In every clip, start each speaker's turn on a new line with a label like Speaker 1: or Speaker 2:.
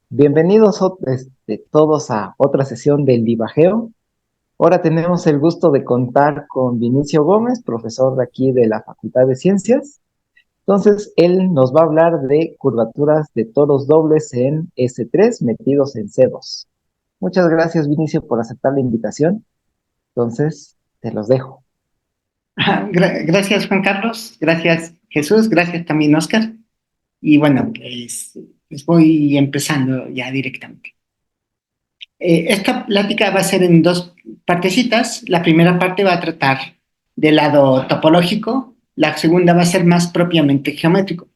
Speaker 1: Bienvenidos todos a otra sesión del Divageo. Ahora tenemos el gusto de contar con Vinicio Gómez, profesor de aquí de la Facultad de Ciencias. Entonces, él nos va a hablar de curvaturas de toros dobles en S3 metidos en C2. Muchas gracias, Vinicio, por aceptar la invitación. Entonces, te los dejo.
Speaker 2: Gracias, Juan Carlos. Gracias, Jesús. Gracias también, Oscar. Y bueno, pues voy empezando ya directamente. Esta plática va a ser en dos partecitas. La primera parte va a tratar del lado topológico. La segunda va a ser más propiamente geométrico.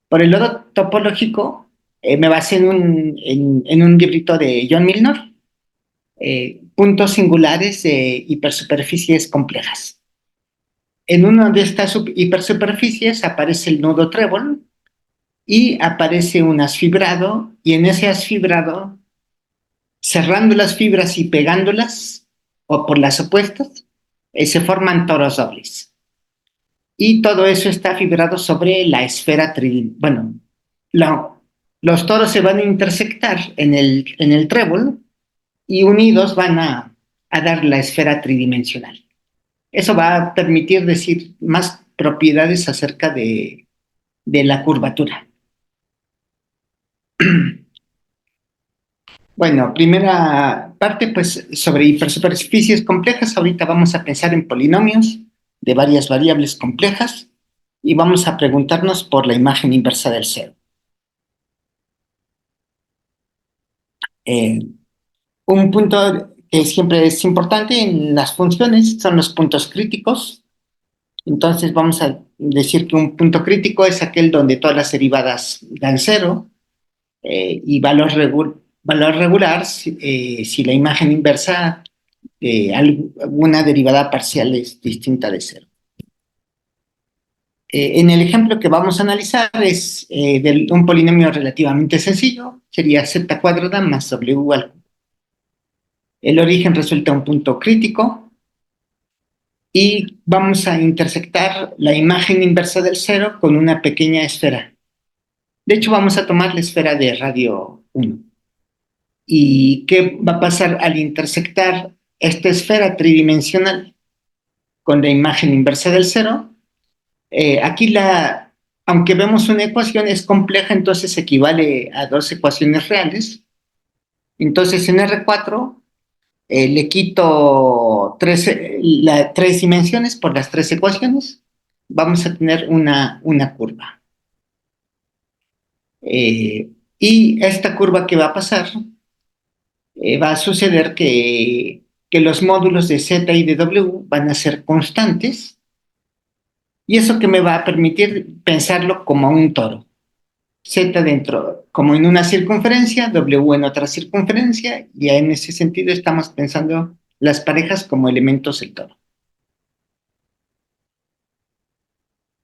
Speaker 2: Por el lado topológico, me basé en un librito de John Milnor, Puntos singulares de hipersuperficies complejas. En una de estas hipersuperficies aparece el nudo trébol y aparece un asfibrado, y en ese asfibrado, cerrando las fibras y pegándolas, o por las opuestas, se forman toros dobles. Y todo eso está fibrado sobre la esfera tridimensional. Bueno, la, los toros se van a intersectar en el trébol y unidos van a dar la esfera tridimensional. Eso va a permitir decir más propiedades acerca de la curvatura. Bueno, primera parte, pues sobre hipersuperficies complejas. Ahorita vamos a pensar en polinomios de varias variables complejas y vamos a preguntarnos por la imagen inversa del cero. Eh, un punto que siempre es importante en las funciones son los puntos críticos. Entonces vamos a decir que un punto crítico es aquel donde todas las derivadas dan cero, y valor regular si la imagen inversa de alguna derivada parcial es distinta de cero. En el ejemplo que vamos a analizar es de un polinomio relativamente sencillo, sería z cuadrada más w al cubo. El origen resulta un punto crítico y vamos a intersectar la imagen inversa del cero con una pequeña esfera. De hecho, vamos a tomar la esfera de radio 1. ¿Y qué va a pasar al intersectar esta esfera tridimensional con la imagen inversa del cero? Aquí aunque vemos una ecuación, es compleja, entonces equivale a dos ecuaciones reales. Entonces en R4 le quito tres dimensiones por las tres ecuaciones. Vamos a tener una curva. Y esta curva que va a pasar, va a suceder que los módulos de Z y de W van a ser constantes, y eso que me va a permitir pensarlo como un toro. Z dentro, como en una circunferencia, W en otra circunferencia, y en ese sentido estamos pensando las parejas como elementos del toro.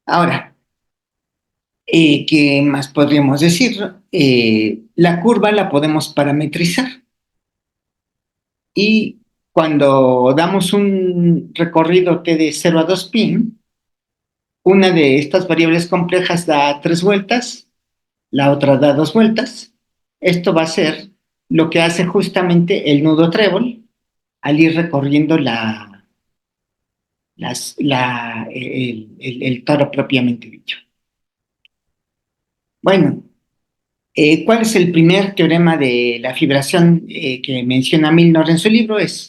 Speaker 2: Ahora, ¿qué más podríamos decir? La curva la podemos parametrizar, y cuando damos un recorrido t de 0 a 2pi, una de estas variables complejas da 3 vueltas, la otra da 2 vueltas. Esto va a ser lo que hace justamente el nudo trébol al ir recorriendo el toro propiamente dicho. Bueno, ¿cuál es el primer teorema de la fibración que menciona Milnor en su libro? Es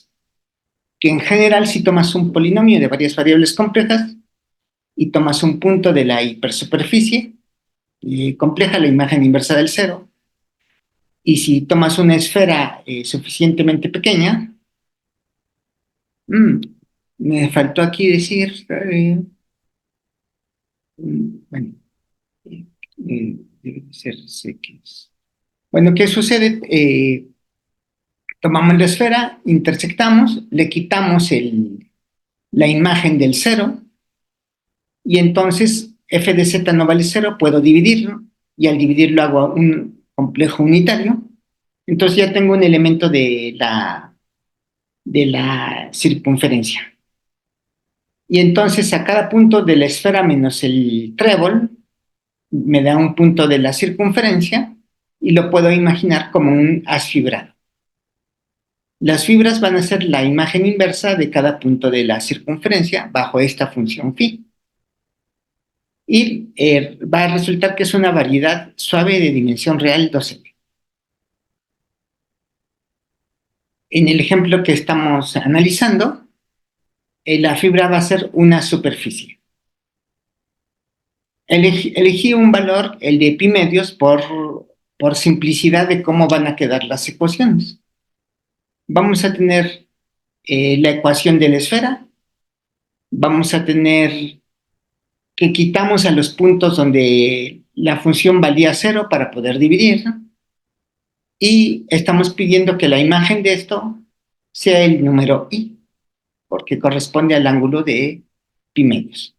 Speaker 2: que en general, si tomas un polinomio de varias variables complejas y tomas un punto de la hipersuperficie compleja, la imagen inversa del cero, y si tomas una esfera suficientemente pequeña, mmm, me faltó aquí decir, bueno, debe ser CX. Bueno, ¿qué sucede? Tomamos la esfera, intersectamos, le quitamos la imagen del cero, y entonces f de z no vale cero, puedo dividirlo, y al dividirlo hago un complejo unitario. Entonces ya tengo un elemento de la circunferencia. Y entonces a cada punto de la esfera menos el trébol me da un punto de la circunferencia, y lo puedo imaginar como un haz fibrado. Las fibras van a ser la imagen inversa de cada punto de la circunferencia bajo esta función phi. Y va a resultar que es una variedad suave de dimensión real 2n. En el ejemplo que estamos analizando, la fibra va a ser una superficie. Elegí un valor, el de pi medios, por simplicidad de cómo van a quedar las ecuaciones. Vamos a tener la ecuación de la esfera, vamos a tener que quitamos a los puntos donde la función valía 0 para poder dividir, ¿no? Y estamos pidiendo que la imagen de esto sea el número i, porque corresponde al ángulo de pi medios.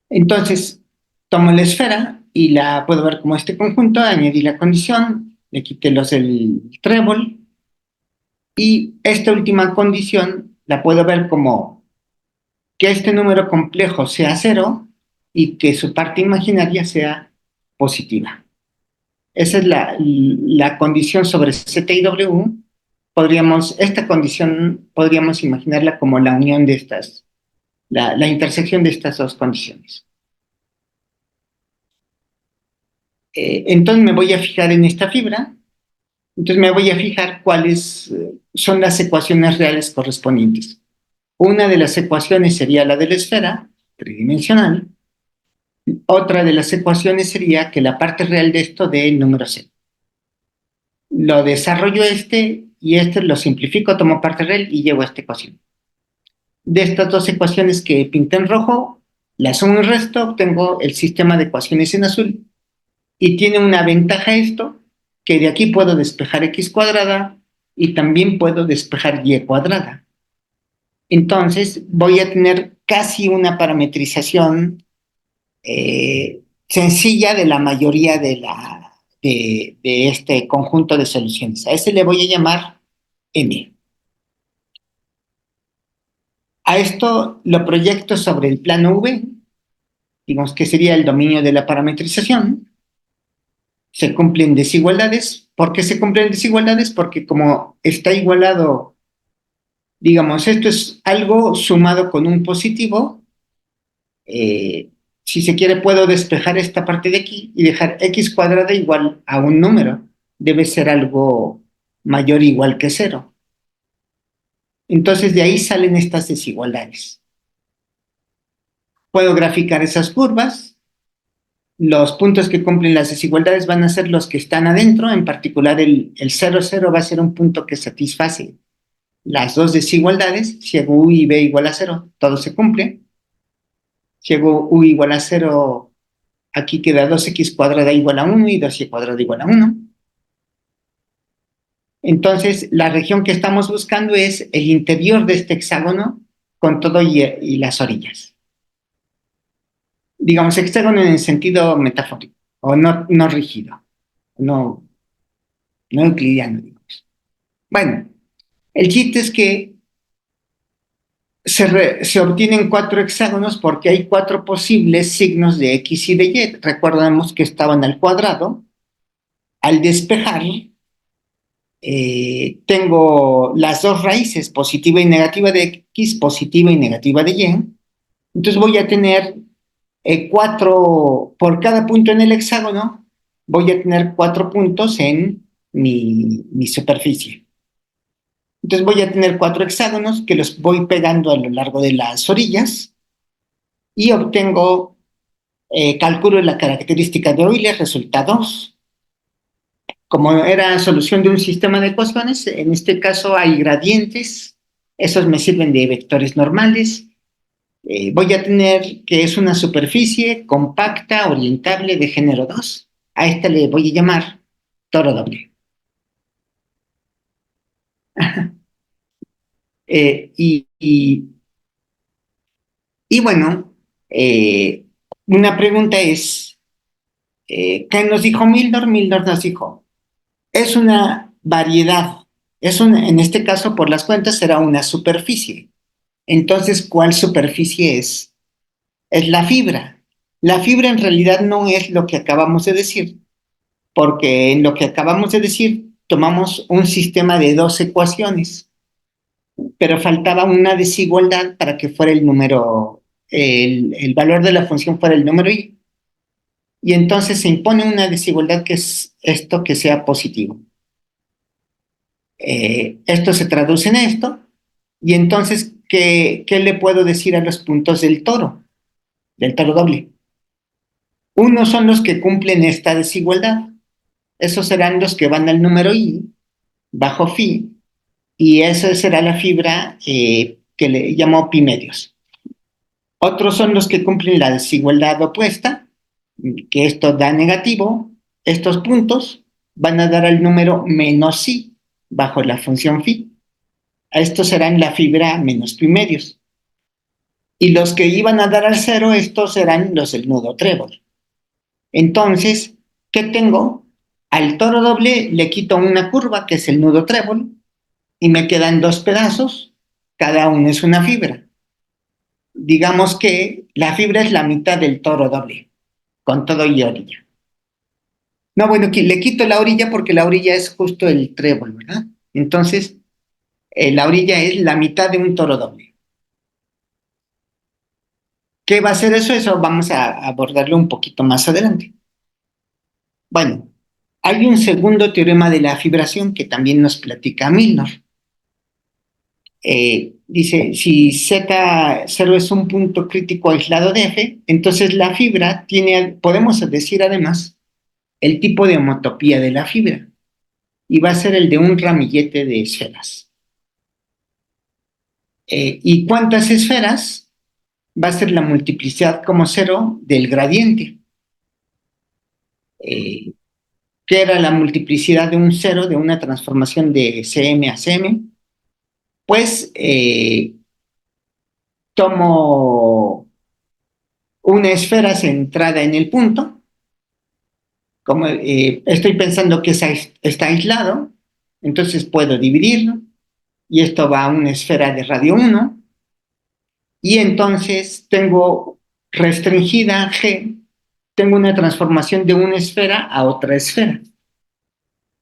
Speaker 2: Entonces, tomo la esfera y la puedo ver como este conjunto, añadí la condición, le quité los del trébol, y esta última condición la puedo ver como que este número complejo sea 0 y que su parte imaginaria sea positiva. Esa es la condición sobre Z y W. Esta condición podríamos imaginarla como la unión de estas, la intersección de estas dos condiciones. Entonces me voy a fijar en esta fibra, entonces me voy a fijar cuáles son las ecuaciones reales correspondientes. Una de las ecuaciones sería la de la esfera tridimensional. Otra de las ecuaciones sería que la parte real de esto dé el número c. Lo desarrollo y lo simplifico, tomo parte real y llevo a esta ecuación. De estas dos ecuaciones que pinté en rojo, las sumo y resto, obtengo el sistema de ecuaciones en azul. Y tiene una ventaja esto, que de aquí puedo despejar x cuadrada y también puedo despejar y cuadrada. Entonces voy a tener casi una parametrización sencilla de la mayoría de este conjunto de soluciones. A ese le voy a llamar n. A esto lo proyecto sobre el plano V, digamos que sería el dominio de la parametrización. Se cumplen desigualdades. ¿Por qué se cumplen desigualdades? Porque como está igualado, digamos, esto es algo sumado con un positivo, si se quiere puedo despejar esta parte de aquí y dejar x cuadrada igual a un número. Debe ser algo mayor o igual que 0. Entonces de ahí salen estas desigualdades. Puedo graficar esas curvas. Los puntos que cumplen las desigualdades van a ser los que están adentro, en particular el 0, 0 va a ser un punto que satisface las dos desigualdades. Si hago u y b igual a 0, todo se cumple. Si hago u igual a 0, aquí queda 2x cuadrada igual a 1 y 2y cuadrada igual a 1. Entonces, la región que estamos buscando es el interior de este hexágono con todo y las orillas. Digamos, hexágono en el sentido metafórico, o no rígido, no euclidiano, digamos. Bueno, el chiste es que se obtienen 4 hexágonos porque hay 4 posibles signos de x y de y. Recordamos que estaban al cuadrado. Al despejar, tengo las dos raíces, positiva y negativa de x, positiva y negativa de y. Entonces voy a tener 4, por cada punto en el hexágono, voy a tener 4 puntos en mi superficie. Entonces voy a tener 4 hexágonos que los voy pegando a lo largo de las orillas y obtengo, calculo la característica de Euler, resultados. Como era solución de un sistema de ecuaciones, en este caso hay gradientes, esos me sirven de vectores normales. Voy a tener que es una superficie compacta, orientable, de género 2. A esta le voy a llamar toro doble. Y bueno, una pregunta es, ¿qué nos dijo Mildor? Mildor nos dijo, es una variedad, en este caso por las cuentas será una superficie. Entonces, ¿cuál superficie es? Es la fibra. La fibra en realidad no es lo que acabamos de decir, porque en lo que acabamos de decir tomamos un sistema de dos ecuaciones, pero faltaba una desigualdad para que fuera el número, el valor de la función fuera el número y entonces se impone una desigualdad que es esto que sea positivo. Esto se traduce en esto, y entonces, ¿qué le puedo decir a los puntos del toro doble? Unos son los que cumplen esta desigualdad, esos serán los que van al número i bajo phi, y esa será la fibra que le llamo pi medios. Otros son los que cumplen la desigualdad opuesta, que esto da negativo. Estos puntos van a dar al número menos i bajo la función phi. Estos serán la fibra menos pi medios. Y los que iban a dar al cero, estos serán los del nudo trébol. Entonces, ¿qué tengo? Al toro doble le quito una curva, que es el nudo trébol, y me quedan dos pedazos, cada uno es una fibra. Digamos que la fibra es la mitad del toro doble, con todo y orilla. No, bueno, le quito la orilla porque la orilla es justo el trébol, ¿verdad? Entonces, la orilla es la mitad de un toro doble. ¿Qué va a ser eso? Eso vamos a abordarlo un poquito más adelante. Bueno, hay un segundo teorema de la fibración que también nos platica Milnor. Dice, si Z0 es un punto crítico aislado de F, entonces la fibra tiene, podemos decir además, el tipo de homotopía de la fibra, y va a ser el de un ramillete de esferas. ¿Y cuántas esferas? Va a ser la multiplicidad como cero del gradiente. ¿Qué era la multiplicidad de un cero de una transformación de Cm a Cm? Pues tomo una esfera centrada en el punto, como estoy pensando que está aislado, entonces puedo dividirlo, y esto va a una esfera de radio 1, y entonces tengo restringida G, tengo una transformación de una esfera a otra esfera.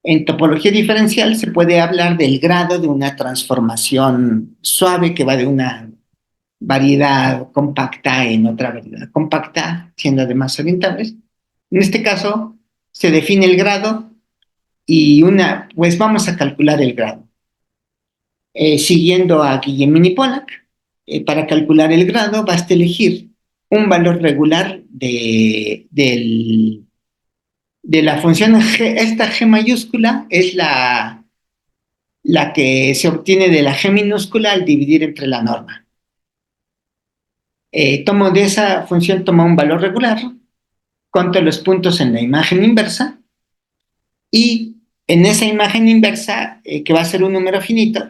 Speaker 2: En topología diferencial se puede hablar del grado de una transformación suave que va de una variedad compacta en otra variedad compacta, siendo además orientables. En este caso, se define el grado y pues vamos a calcular el grado. Siguiendo a Guillemini Pollack, para calcular el grado basta elegir un valor regular de la función G. Esta G mayúscula es la que se obtiene de la G minúscula al dividir entre la norma. Tomo de esa función, tomo un valor regular, conto los puntos en la imagen inversa, y en esa imagen inversa, que va a ser un número finito,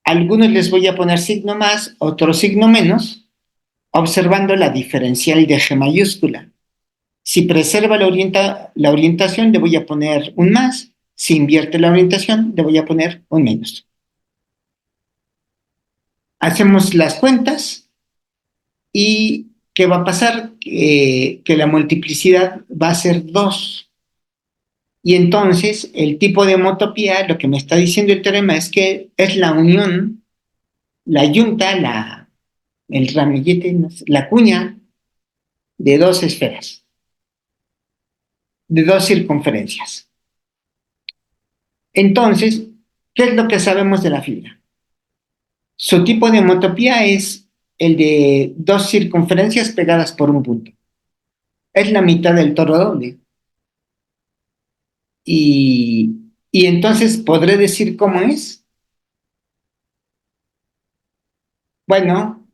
Speaker 2: algunos les voy a poner signo más, otros signo menos, observando la diferencial de G mayúscula. Si preserva la orientación, le voy a poner un más. Si invierte la orientación, le voy a poner un menos. Hacemos las cuentas y ¿qué va a pasar? Que la multiplicidad va a ser 2. Y entonces el tipo de homotopía, lo que me está diciendo el teorema es que es la unión, la yunta, el ramillete, la cuña de dos esferas, de dos circunferencias. Entonces, ¿qué es lo que sabemos de la fibra? Su tipo de homotopía es el de dos circunferencias pegadas por un punto. Es la mitad del toro doble. Y entonces, ¿podré decir cómo es? Bueno,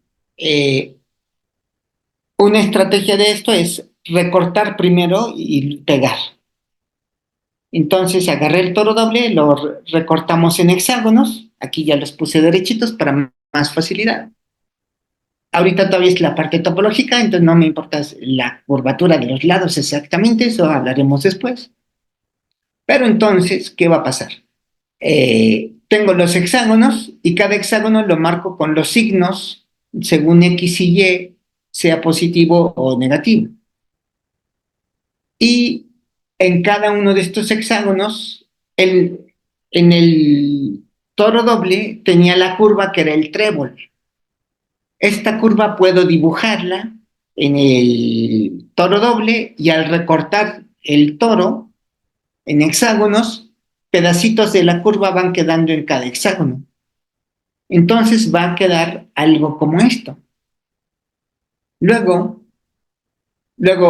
Speaker 2: una estrategia de esto es recortar primero y pegar. Entonces agarré el toro doble, lo recortamos en hexágonos, aquí ya los puse derechitos para más facilidad. Ahorita todavía es la parte topológica, entonces no me importa la curvatura de los lados exactamente, eso hablaremos después. Pero entonces, ¿qué va a pasar? Tengo los hexágonos y cada hexágono lo marco con los signos según X y Y sea positivo o negativo. Y en cada uno de estos hexágonos, en el toro doble tenía la curva que era el trébol. Esta curva puedo dibujarla en el toro doble y al recortar el toro en hexágonos, pedacitos de la curva van quedando en cada hexágono. Entonces va a quedar algo como esto. Luego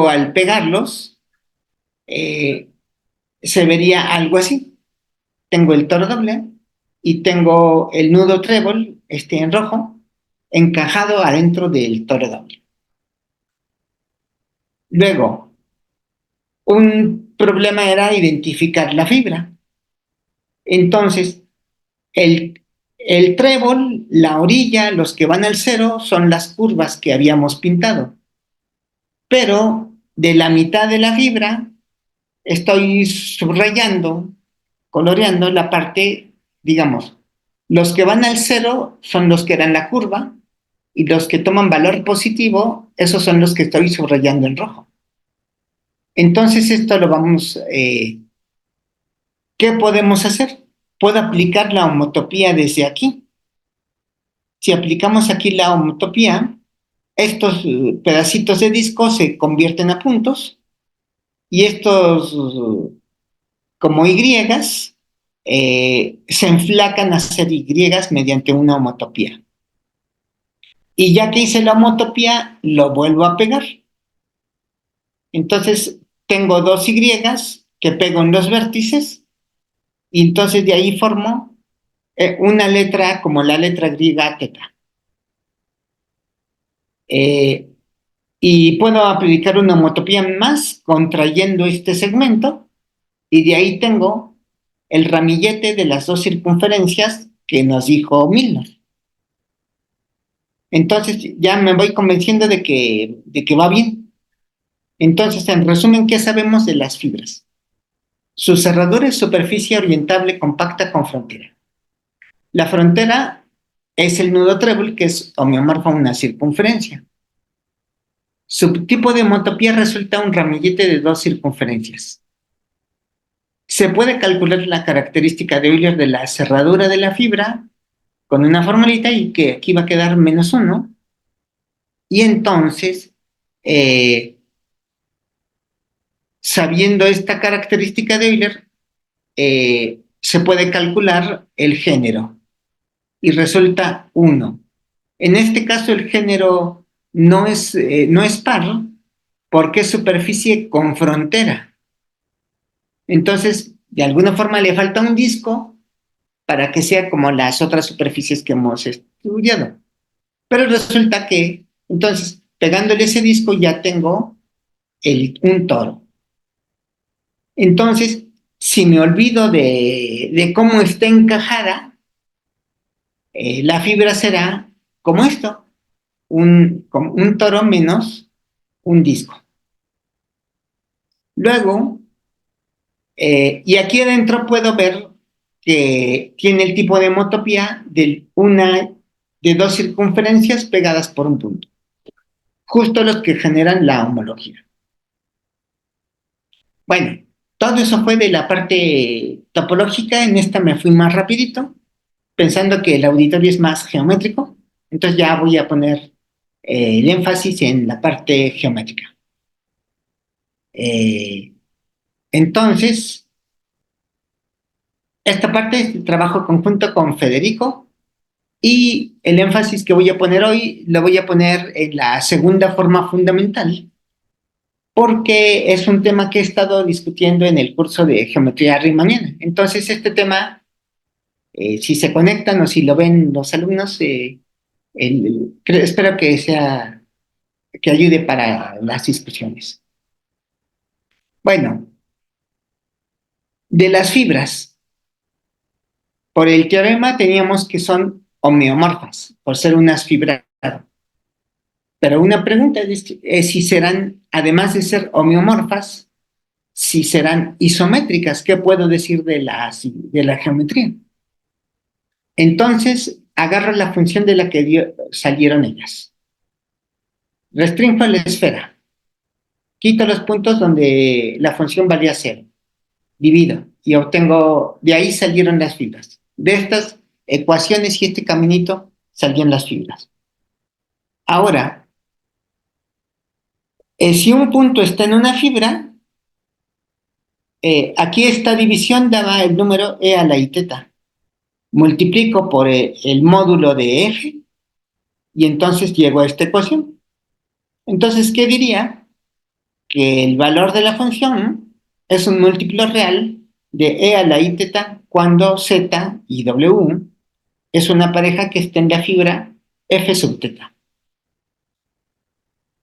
Speaker 2: al pegarlos, se vería algo así. Tengo el toro doble y tengo el nudo trébol, en rojo, encajado adentro del toro doble. Luego, un problema era identificar la fibra. Entonces, el trébol, la orilla, los que van al cero, son las curvas que habíamos pintado. Pero de la mitad de la fibra estoy subrayando, coloreando la parte, digamos, los que van al cero son los que eran la curva y los que toman valor positivo, esos son los que estoy subrayando en rojo. Entonces esto lo vamos, ¿qué podemos hacer? Puedo aplicar la homotopía desde aquí. Si aplicamos aquí la homotopía, estos pedacitos de disco se convierten a puntos y estos como Y se enflacan a ser Y mediante una homotopía. Y ya que hice la homotopía, lo vuelvo a pegar. Entonces tengo dos Y que pego en los vértices y entonces de ahí formo una letra como la letra griega teta. Y puedo aplicar una homotopía más contrayendo este segmento y de ahí tengo el ramillete de las dos circunferencias que nos dijo Milnor. Entonces ya me voy convenciendo de que va bien. Entonces, en resumen, ¿qué sabemos de las fibras? Su cerradura es superficie orientable compacta con frontera. La frontera es el nudo trébol, que es homeomorfo a una circunferencia. Su tipo de homotopía resulta un ramillete de dos circunferencias. Se puede calcular la característica de Euler de la cerradura de la fibra con una formulita y que aquí va a quedar -1. Y entonces, sabiendo esta característica de Euler, se puede calcular el género y resulta 1. En este caso el género no es par porque es superficie con frontera. Entonces, de alguna forma le falta un disco para que sea como las otras superficies que hemos estudiado. Pero resulta que, entonces, pegándole ese disco ya tengo un toro. Entonces, si me olvido de cómo está encajada, la fibra será como esto, como un toro menos un disco. Luego, y aquí adentro puedo ver que tiene el tipo de homotopía de dos circunferencias pegadas por un punto, justo los que generan la homología. Bueno, todo eso fue de la parte topológica. En esta me fui más rapidito, pensando que el auditorio es más geométrico, entonces ya voy a poner el énfasis en la parte geométrica. Entonces, esta parte es el trabajo conjunto con Federico y el énfasis que voy a poner hoy lo voy a poner en la segunda forma fundamental, porque es un tema que he estado discutiendo en el curso de geometría riemanniana. Entonces, este tema, si se conectan o si lo ven los alumnos, espero que ayude para las discusiones. Bueno, de las fibras, por el teorema teníamos que son homeomorfas, por ser unas fibras. Pero una pregunta es si serán, además de ser homeomorfas, si serán isométricas. ¿Qué puedo decir de la geometría? Entonces, agarro la función de la que salieron ellas. restringo la esfera, quito los puntos donde la función valía 0, divido y obtengo, de ahí salieron las fibras. De estas ecuaciones y este caminito salieron las fibras. Ahora, si un punto está en una fibra, aquí esta división daba el número e a la i teta. Multiplico por el módulo de f y entonces llego a esta ecuación. Entonces, ¿qué diría? Que el valor de la función es un múltiplo real de e a la i teta cuando z y w es una pareja que está en la fibra f sub teta.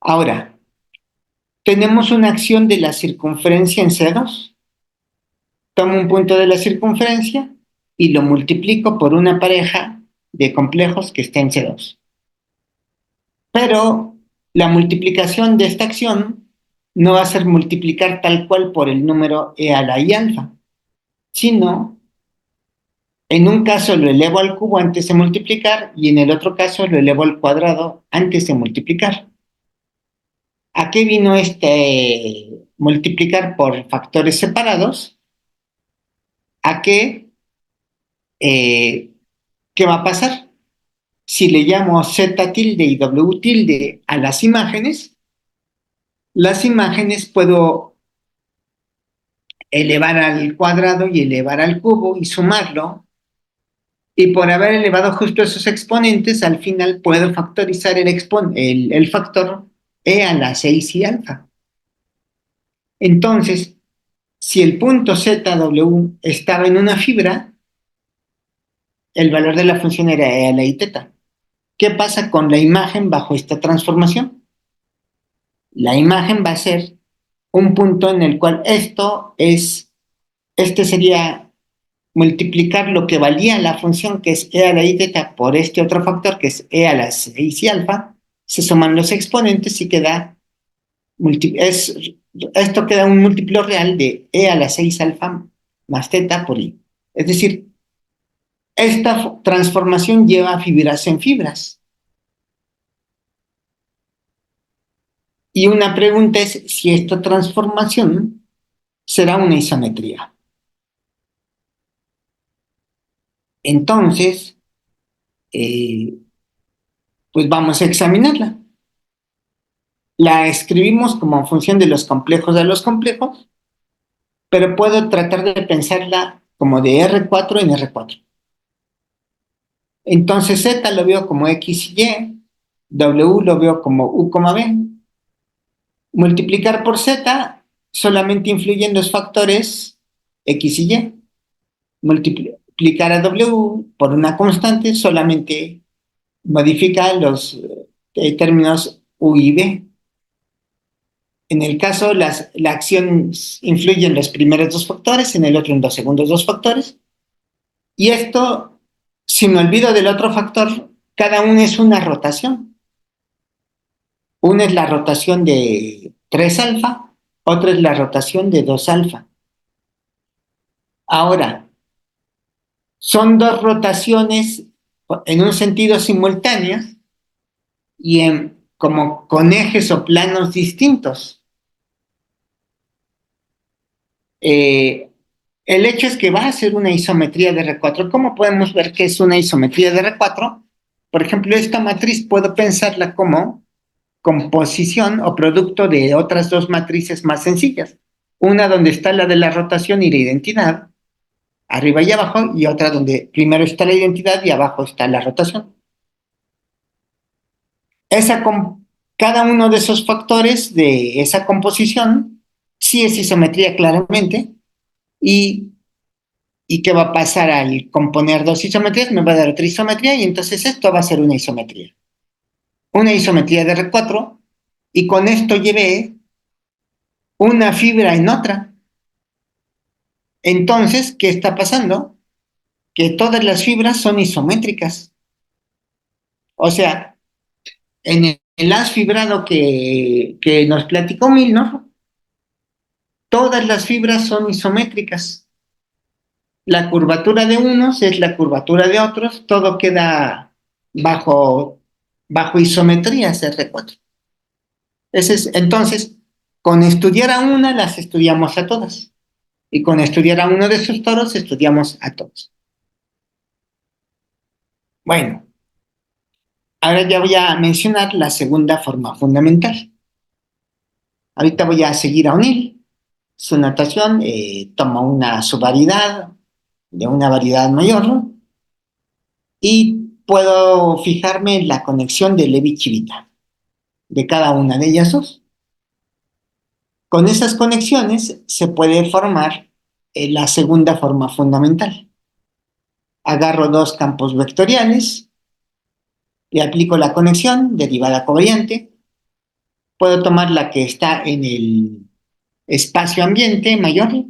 Speaker 2: Ahora, tenemos una acción de la circunferencia en C2. Tomo un punto de la circunferencia y lo multiplico por una pareja de complejos que está en C2. Pero la multiplicación de esta acción no va a ser multiplicar tal cual por el número e a la i alfa, sino en un caso lo elevo al cubo antes de multiplicar y en el otro caso lo elevo al cuadrado antes de multiplicar. ¿A qué vino este multiplicar por factores separados? ¿A qué va a pasar? Si le llamo z tilde y w tilde a las imágenes puedo elevar al cuadrado y elevar al cubo y sumarlo. Y por haber elevado justo esos exponentes, al final puedo factorizar el factor e a la 6 y alfa. Entonces, si el punto ZW estaba en una fibra, el valor de la función era e a la i teta. ¿Qué pasa con la imagen bajo esta transformación? La imagen va a ser un punto en el cual este sería multiplicar lo que valía la función, que es e a la i teta, por este otro factor, que es e a la 6 y alfa, se suman los exponentes y esto queda un múltiplo real de e a la 6 alfa más teta por i. Es decir, esta transformación lleva fibras en fibras. Y una pregunta es si esta transformación será una isometría. Entonces, pues vamos a examinarla. La escribimos como función de los complejos de los complejos, pero puedo tratar de pensarla como de R4 en R4. Entonces Z lo veo como X y Y, W lo veo como U, B. Multiplicar por Z solamente influyen los factores X y Y. Multiplicar a W por una constante solamente modifica los términos U y B. En el caso, la acción influye en los primeros dos factores, en el otro en los segundos dos factores. Y esto, si me olvido del otro factor, cada uno es una rotación. Una es la rotación de 3 alfa, otra es la rotación de 2 alfa. Ahora, son dos rotaciones en un sentido simultáneas y como con ejes o planos distintos. El hecho es que va a ser una isometría de R4. ¿Cómo podemos ver que es una isometría de R4? Por ejemplo, esta matriz puedo pensarla como composición o producto de otras dos matrices más sencillas. Una donde está la de la rotación y la identidad, arriba y abajo, y otra donde primero está la identidad y abajo está la rotación. Cada uno de esos factores de esa composición sí es isometría claramente. ¿Y qué va a pasar al componer dos isometrías? Me va a dar otra isometría y entonces esto va a ser una isometría. Una isometría de R4 y con esto llevé una fibra en otra. Entonces, ¿qué está pasando? Que todas las fibras son isométricas. O sea, en el haz fibrado que nos platicó Milnor, todas las fibras son isométricas. La curvatura de unos es la curvatura de otros, todo queda bajo isometrías R4. Entonces, con estudiar a una, las estudiamos a todas. Y con estudiar a uno de esos toros, estudiamos a todos. Bueno, ahora ya voy a mencionar la segunda forma fundamental. Ahorita voy a seguir a O'Neill. Su notación toma una subvariedad de una variedad mayor, ¿no? Y puedo fijarme en la conexión de Levi-Civita de cada una de ellas dos. Con esas conexiones se puede formar la segunda forma fundamental. Agarro dos campos vectoriales, le aplico la conexión, derivada covariante. Puedo tomar la que está en el espacio ambiente mayor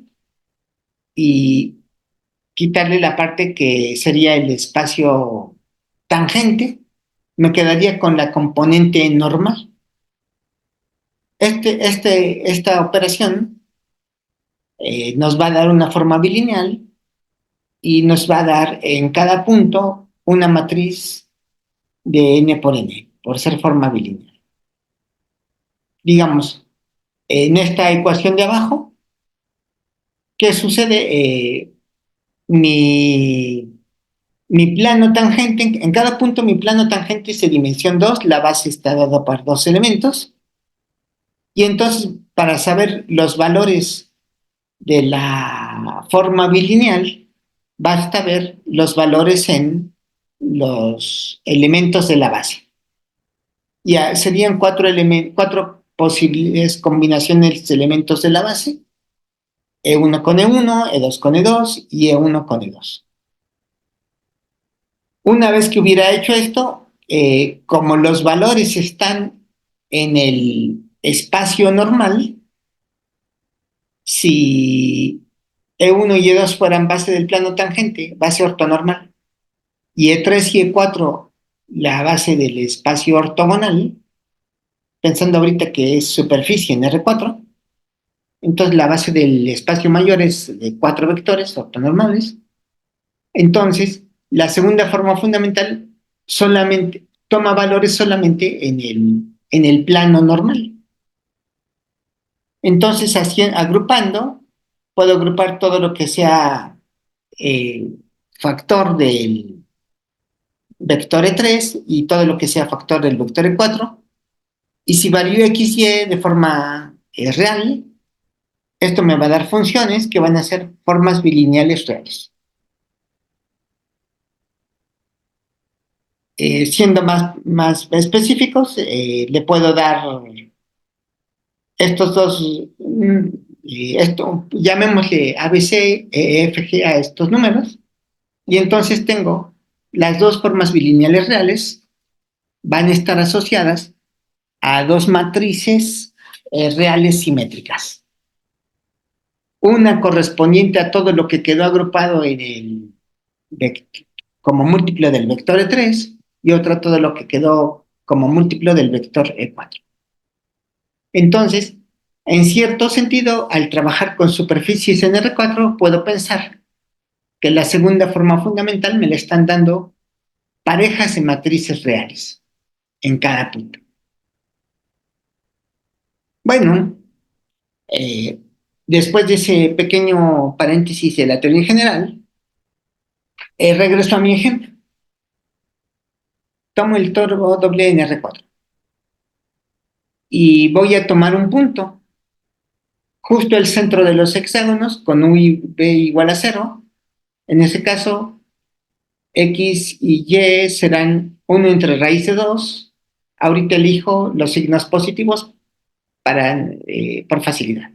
Speaker 2: y quitarle la parte que sería el espacio tangente. Me quedaría con la componente normal. Esta operación nos va a dar una forma bilineal y nos va a dar en cada punto una matriz de n por n, por ser forma bilineal. Digamos, en esta ecuación de abajo, ¿qué sucede? Mi, mi plano tangente, en cada punto mi plano tangente es de dimensión 2, la base está dada por dos elementos, y entonces para saber los valores de la forma bilineal, basta ver los valores en los elementos de la base. Ya serían cuatro posibles combinaciones de elementos de la base: E1 con E1, E2 con E2 y E1 con E2. Una vez que hubiera hecho esto, como los valores están en el espacio normal, si E1 y E2 fueran base del plano tangente, base ortonormal, y E3 y E4 la base del espacio ortogonal, pensando ahorita que es superficie en R4, entonces la base del espacio mayor es de 4 vectores ortonormales. Entonces, la segunda forma fundamental solamente toma valores solamente en el plano normal. Entonces, así, agrupando, puedo agrupar todo lo que sea factor del vector E3 y todo lo que sea factor del vector E4. Y si varío X, Y de forma real, esto me va a dar funciones que van a ser formas bilineales reales. Siendo más específicos, le puedo dar estos dos, llamémosle ABC, EFG a estos números, y entonces tengo las dos formas bilineales reales, van a estar asociadas a dos matrices reales simétricas. Una correspondiente a todo lo que quedó agrupado en el como múltiplo del vector E3 y otra todo lo que quedó como múltiplo del vector E4. Entonces, en cierto sentido, al trabajar con superficies en R4, puedo pensar que la segunda forma fundamental me la están dando parejas de matrices reales en cada punto. Bueno, después de ese pequeño paréntesis de la teoría en general, regreso a mi ejemplo. Tomo el toro doble en R4 y voy a tomar un punto justo el centro de los hexágonos con U y B igual a 0. En ese caso, X y Y serán 1 entre raíz de 2. Ahorita elijo los signos positivos por facilidad.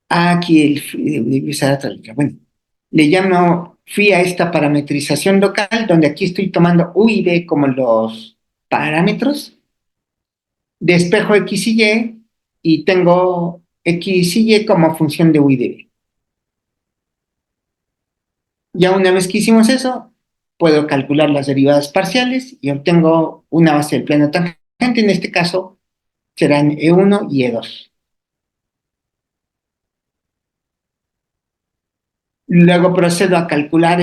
Speaker 2: Aquí bueno, le llamo phi a esta parametrización local, donde aquí estoy tomando U y B como los parámetros. Despejo X y tengo X y Y como función de U y de B. Ya una vez que hicimos eso, puedo calcular las derivadas parciales y obtengo una base del plano tangente. En este caso serán E1 y E2. Luego procedo a calcular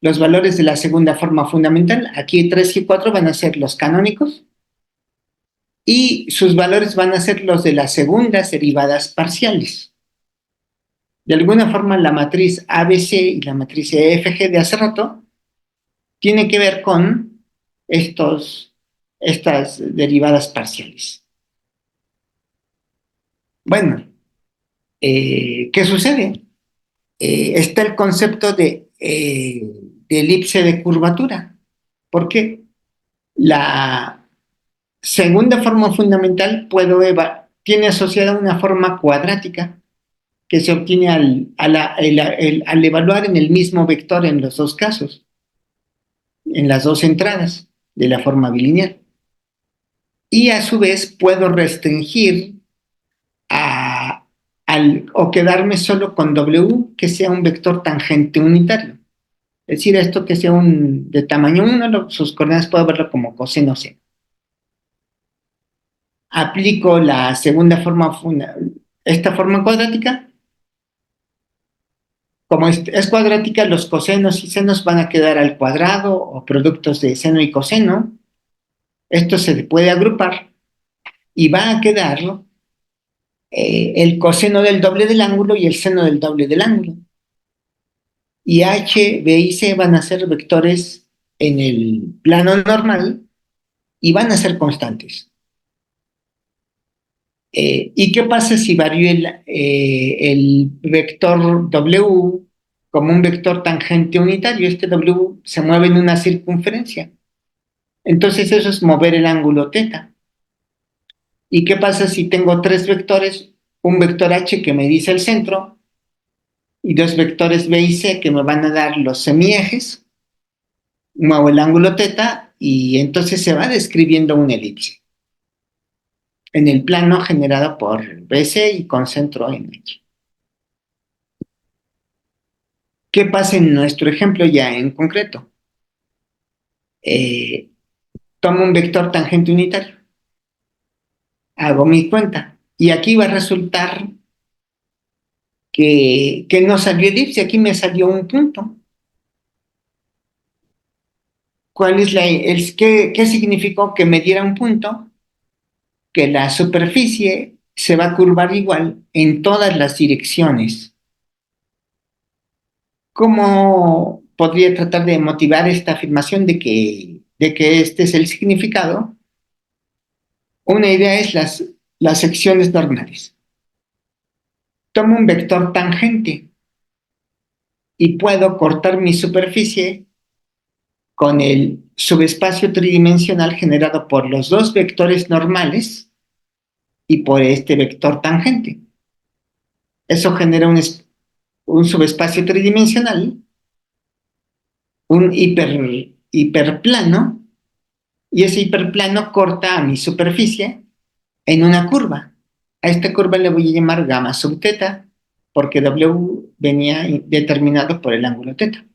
Speaker 2: los valores de la segunda forma fundamental. Aquí 3 y 4 van a ser los canónicos. y sus valores van a ser los de las segundas derivadas parciales. De alguna forma, la matriz ABC y la matriz EFG de hace rato tiene que ver con estas derivadas parciales. Bueno, ¿qué sucede? Está el concepto de elipse de curvatura. ¿Por qué? La segunda forma fundamental tiene asociada una forma cuadrática que se obtiene al evaluar en el mismo vector en los dos casos, en las dos entradas de la forma bilineal. Y a su vez puedo restringir o quedarme solo con W, que sea un vector tangente unitario. Es decir, esto que sea de tamaño 1, sus coordenadas puedo verlo como coseno C. Aplico la segunda forma, esta forma cuadrática. Como es cuadrática, los cosenos y senos van a quedar al cuadrado o productos de seno y coseno. Esto se puede agrupar y va a quedar el coseno del doble del ángulo y el seno del doble del ángulo. Y H, B y C van a ser vectores en el plano normal y van a ser constantes. ¿Y qué pasa si varío el vector W como un vector tangente unitario? Este W se mueve en una circunferencia. Entonces eso es mover el ángulo θ. ¿Y qué pasa si tengo tres vectores? Un vector H que me dice el centro y dos vectores B y C que me van a dar los semiejes. Muevo el ángulo θ y entonces se va describiendo una elipse en el plano generado por BC y con centro en H. ¿Qué pasa en nuestro ejemplo ya en concreto? Tomo un vector tangente unitario, hago mi cuenta y aquí va a resultar que no salió elipse, aquí me salió un punto. ¿Cuál es qué significó que me diera un punto? Que la superficie se va a curvar igual en todas las direcciones. ¿Cómo podría tratar de motivar esta afirmación de que este es el significado? Una idea es las secciones normales. Tomo un vector tangente y puedo cortar mi superficie con el subespacio tridimensional generado por los dos vectores normales y por este vector tangente. Eso genera un subespacio tridimensional, un hiperplano, y ese hiperplano corta a mi superficie en una curva. A esta curva le voy a llamar gamma sub θ, porque W venía determinado por el ángulo θ.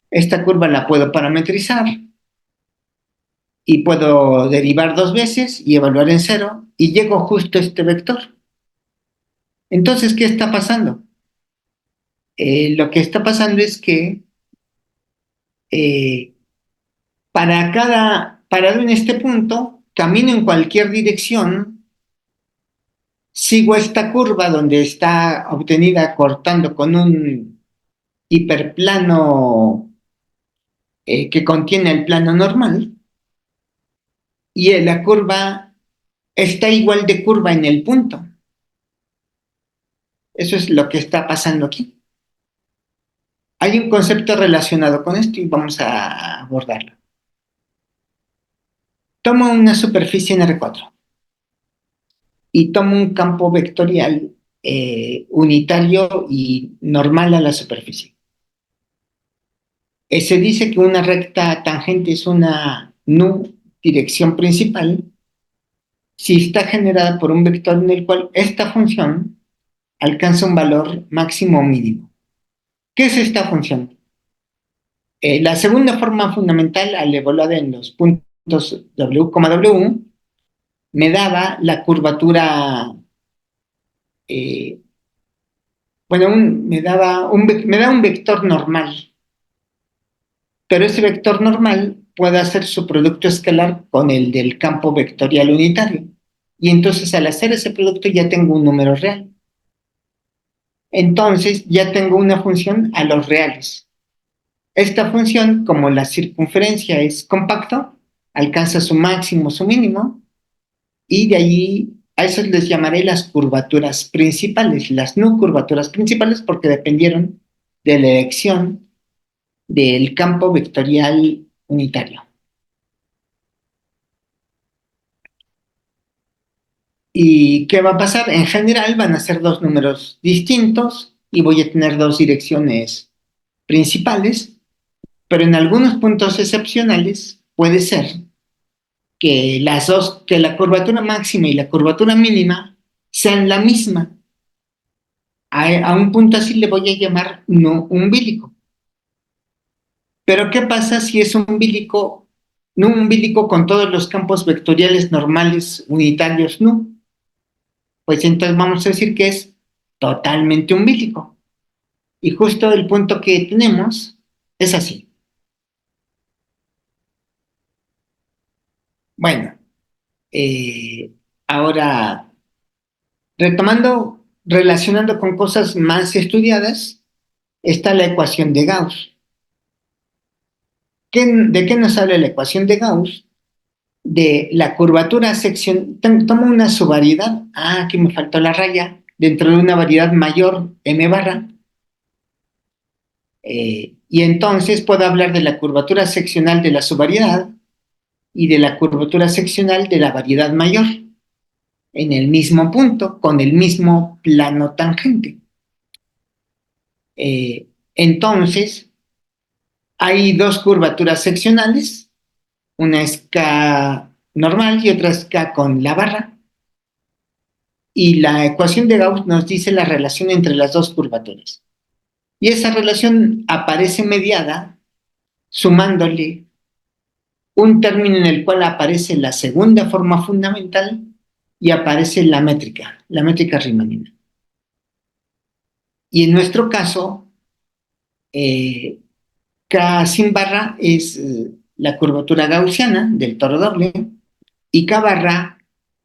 Speaker 2: Esta curva la puedo parametrizar y puedo derivar dos veces y evaluar en cero y llego justo a este vector. Entonces, ¿qué está pasando? Lo que está pasando es que eh, parado en este punto, camino en cualquier dirección, sigo esta curva donde está obtenida cortando con un hiperplano que contiene el plano normal, y la curva está igual de curva en el punto. Eso es lo que está pasando aquí. Hay un concepto relacionado con esto y vamos a abordarlo. Tomo una superficie en R4 y tomo un campo vectorial unitario y normal a la superficie. Se dice que una recta tangente es una nu dirección principal si está generada por un vector en el cual esta función alcanza un valor máximo o mínimo. ¿Qué es esta función? La segunda forma fundamental, al evaluar en los puntos W, W, me daba la curvatura, bueno, me da un vector normal, pero ese vector normal pueda hacer su producto escalar con el del campo vectorial unitario. Y entonces al hacer ese producto ya tengo un número real. Entonces ya tengo una función a los reales. Esta función, como la circunferencia es compacto, alcanza su máximo, su mínimo, y de allí a eso les llamaré las curvaturas principales, las no curvaturas principales porque dependieron de la elección del campo vectorial unitario. ¿Y qué va a pasar? En general van a ser dos números distintos y voy a tener dos direcciones principales, pero en algunos puntos excepcionales puede ser que que la curvatura máxima y la curvatura mínima sean la misma. A un punto así le voy a llamar no umbilico. Pero ¿qué pasa si es no umbilico con todos los campos vectoriales normales unitarios no? Pues entonces vamos a decir que es totalmente umbilico. Y justo el punto que tenemos es así. Bueno, eh, ahora retomando, relacionando con cosas más estudiadas, está la ecuación de Gauss. ¿De qué nos habla la ecuación de Gauss? De la curvatura sección, tomo una subvariedad, aquí me faltó la raya, dentro de una variedad mayor, m barra, y entonces puedo hablar de la curvatura seccional de la subvariedad y de la curvatura seccional de la variedad mayor, en el mismo punto, con el mismo plano tangente. Entonces, hay dos curvaturas seccionales, una es K normal y otra es K con la barra, y la ecuación de Gauss nos dice la relación entre las dos curvaturas. Y esa relación aparece mediada sumándole un término en el cual aparece la segunda forma fundamental y aparece la métrica riemanniana. Y en nuestro caso, K sin barra es la curvatura gaussiana del toro doble y K barra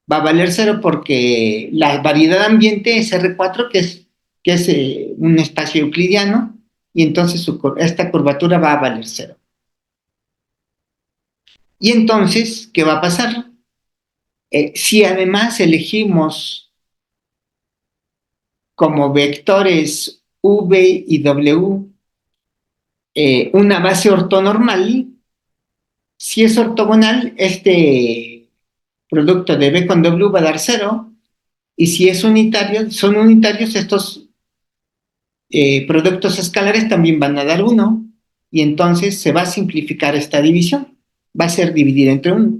Speaker 2: va a valer cero porque la variedad ambiente es R4, que es un espacio euclidiano, y entonces esta curvatura va a valer cero. Y entonces, ¿qué va a pasar? Si además elegimos como vectores V y W una base ortonormal, si es ortogonal, este producto de B con W va a dar cero, y si es unitario, son unitarios, estos productos escalares también van a dar 1, y entonces se va a simplificar esta división, va a ser dividida entre 1.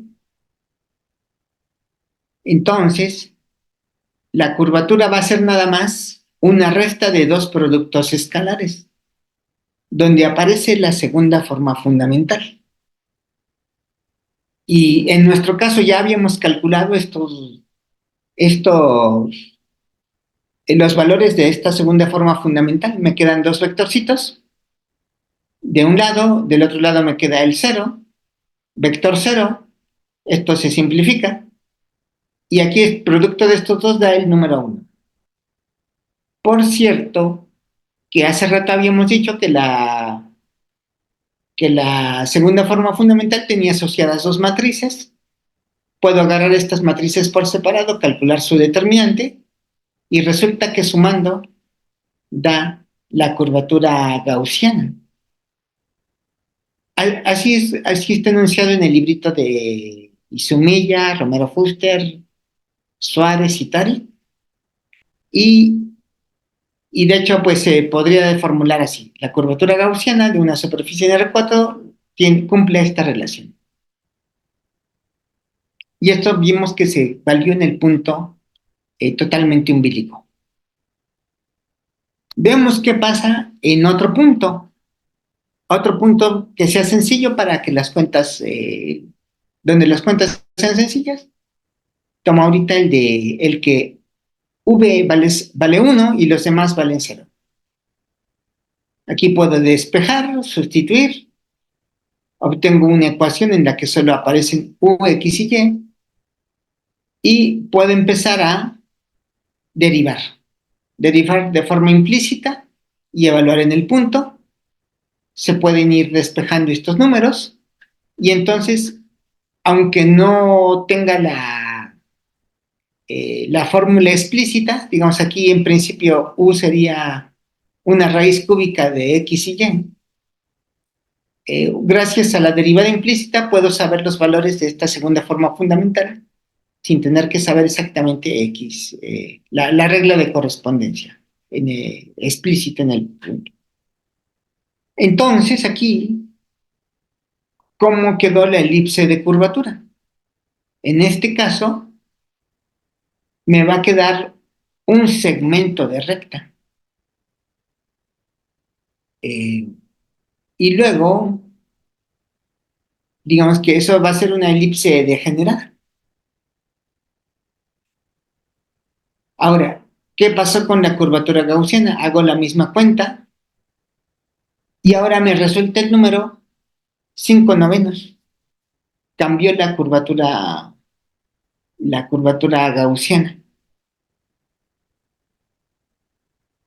Speaker 2: Entonces, la curvatura va a ser nada más una resta de dos productos escalares, donde aparece la segunda forma fundamental. Y en nuestro caso ya habíamos calculado los valores de esta segunda forma fundamental. Me quedan dos vectorcitos. De un lado, del otro lado me queda el 0, vector 0. Esto se simplifica. Y aquí el producto de estos dos da el número 1. Por cierto, que hace rato habíamos dicho que la segunda forma fundamental tenía asociadas dos matrices. Puedo agarrar estas matrices por separado, calcular su determinante, y resulta que sumando da la curvatura gaussiana. Así está enunciado en el librito de Izumilla, Romero Fuster, Suárez y Tari. Y de hecho, pues se podría formular así. La curvatura gaussiana de una superficie de R4 cumple esta relación. Y esto vimos que se valió en el punto totalmente umbilical. Veamos qué pasa en otro punto. Otro punto que sea sencillo para que las cuentas, donde las cuentas sean sencillas. Toma ahorita el que V vale 1 y los demás valen 0. Aquí puedo despejar, sustituir. obtengo una ecuación en la que solo aparecen u, x y puedo empezar a derivar. Derivar de forma implícita y evaluar en el punto. Se pueden ir despejando estos números y entonces, aunque no tenga la fórmula explícita, digamos aquí en principio u sería una raíz cúbica de x y y, gracias a la derivada implícita puedo saber los valores de esta segunda forma fundamental sin tener que saber exactamente x, la regla de correspondencia explícita en el punto. Entonces aquí, ¿cómo quedó la elipse de curvatura? En este caso, me va a quedar un segmento de recta. Y luego, digamos que eso va a ser una elipse degenerada. Ahora, ¿qué pasó con la curvatura gaussiana? Hago la misma cuenta y ahora me resulta el número 5/9. Cambió la curvatura gaussiana.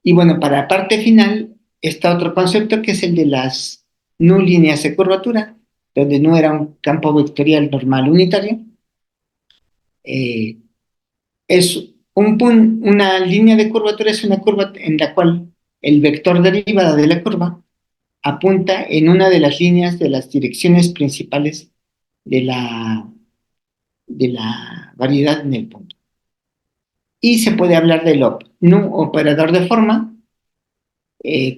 Speaker 2: Y bueno, para la parte final está otro concepto que es el de las nu líneas de curvatura, donde nu era un campo vectorial normal unitario. Es una línea de curvatura, es una curva en la cual el vector derivada de la curva apunta en una de las líneas de las direcciones principales de la variedad en el punto. Y se puede hablar del nu operador de forma,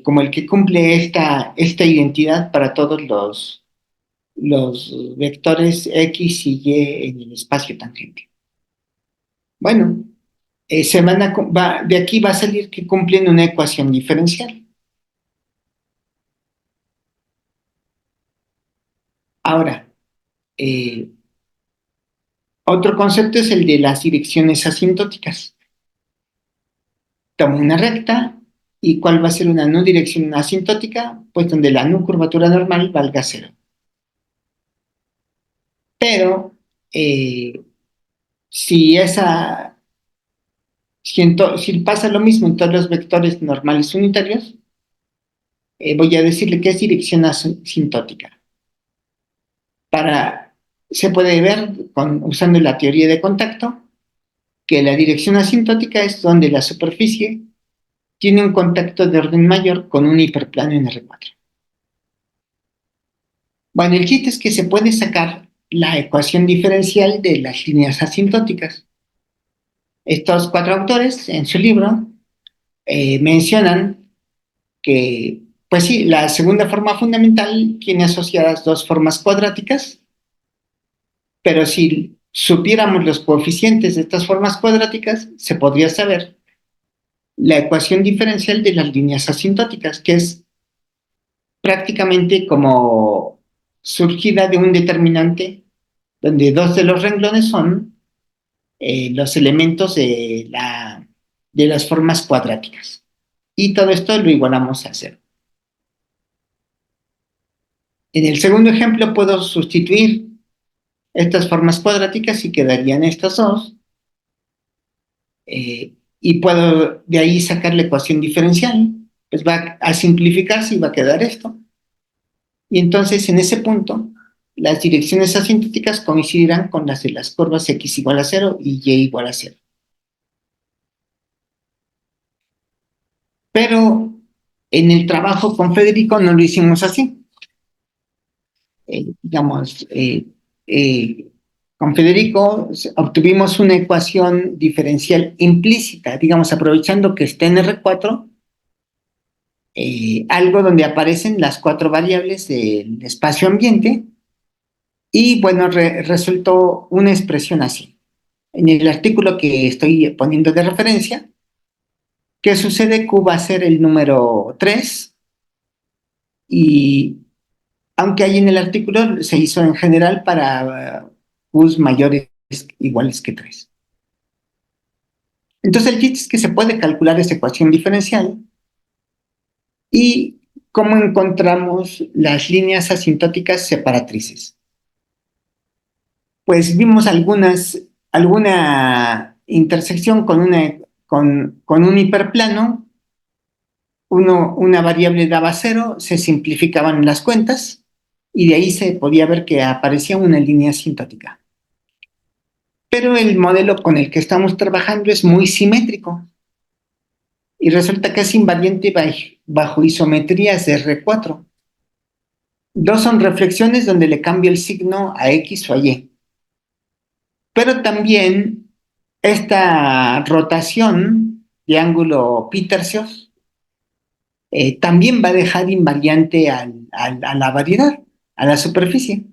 Speaker 2: como el que cumple esta identidad para todos los vectores x y y en el espacio tangente. Bueno, de aquí va a salir que cumplen una ecuación diferencial. Ahora, otro concepto es el de las direcciones asintóticas. Tomo una recta, ¿y cuál va a ser una no dirección asintótica? Pues donde la no curvatura normal valga 0. Pero, si pasa lo mismo en todos los vectores normales unitarios, voy a decirle que es dirección asintótica. Se puede ver usando la teoría de contacto que la dirección asintótica es donde la superficie tiene un contacto de orden mayor con un hiperplano en R4. Bueno, el chiste es que se puede sacar la ecuación diferencial de las líneas asintóticas. Estos 4 autores en su libro mencionan que, pues sí, la segunda forma fundamental tiene asociadas 2 formas cuadráticas, pero si supiéramos los coeficientes de estas formas cuadráticas, se podría saber la ecuación diferencial de las líneas asintóticas, que es prácticamente como surgida de un determinante donde 2 de los renglones son los elementos de las formas cuadráticas. Y todo esto lo igualamos a 0. En el segundo ejemplo puedo sustituir estas formas cuadráticas y quedarían estas 2. Y puedo de ahí sacar la ecuación diferencial. Pues va a simplificarse y va a quedar esto. Y entonces en ese punto las direcciones asintóticas coincidirán con las de las curvas x igual a 0 y y igual a 0. Pero en el trabajo con Federico no lo hicimos así. Digamos, con Federico obtuvimos una ecuación diferencial implícita, digamos, aprovechando que está en R4, algo donde aparecen las 4 variables del espacio ambiente, y bueno, resultó una expresión así. En el artículo que estoy poniendo de referencia, ¿qué sucede? Q va a ser el número 3, y aunque ahí en el artículo se hizo en general para Qs mayores iguales que 3. Entonces el chiste es que se puede calcular esta ecuación diferencial y ¿cómo encontramos las líneas asintóticas separatrices? Pues vimos alguna intersección con un hiperplano, una variable daba cero, se simplificaban las cuentas y de ahí se podía ver que aparecía una línea asintótica. Pero el modelo con el que estamos trabajando es muy simétrico y resulta que es invariante bajo isometrías de R4. Dos son reflexiones donde le cambio el signo a X o a Y. Pero también esta rotación de ángulo pi tercios también va a dejar invariante a la variedad, a la superficie.